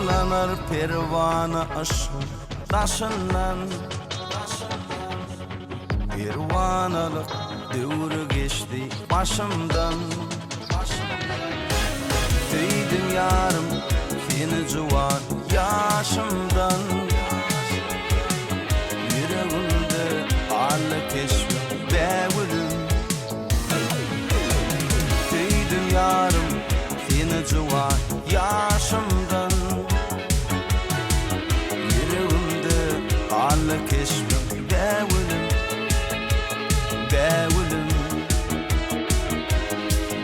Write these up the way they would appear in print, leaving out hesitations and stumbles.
Dalgalanır pervana aşkın taşından, pervanalık dövrü geçti başımdan. Tüydüm yarım seni civan yaşımdan, yüreğimde ağlı keşfim beğulim. Tüydüm yarım seni civan yaşımdan, yüreğimde ağlı keşfim beğulim. Beğulim,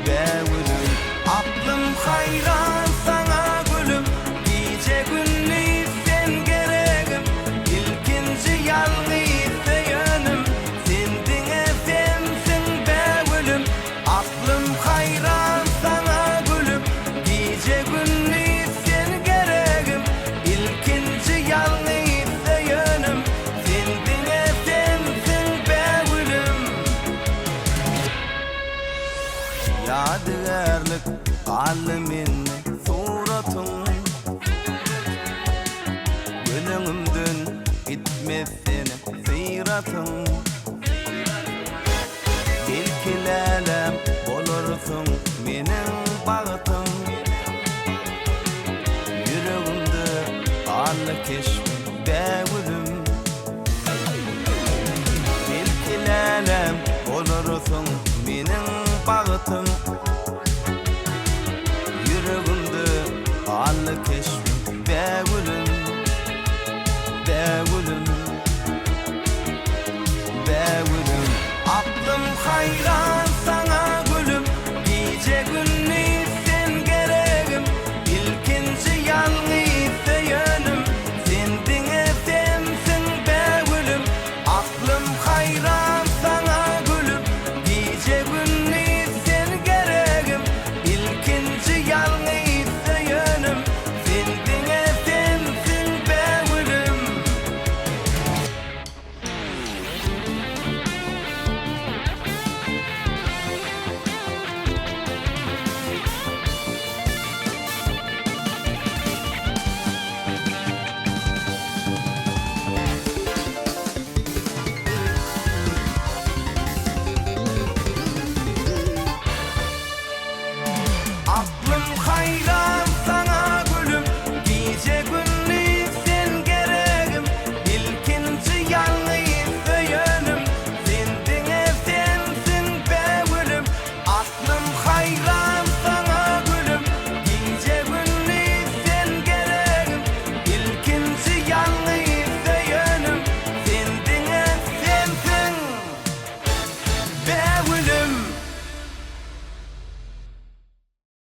beğulim. Aklım hayran sana gülüm, gece gündüz sen gereğim. İlkinci yalnız yönüm, sendin efendim beğulim. Aklım hayran sana gülüm, gece gündüz sen gereğim. İlkinci yalnız yönüm, sendin efendim beğulim. Yadigarlık alemin suratın, gönlümden gitmez seni sıyratın. Dilkilelem olursun menin bağıtım, yüreğimde ağlı keşfim beğulim.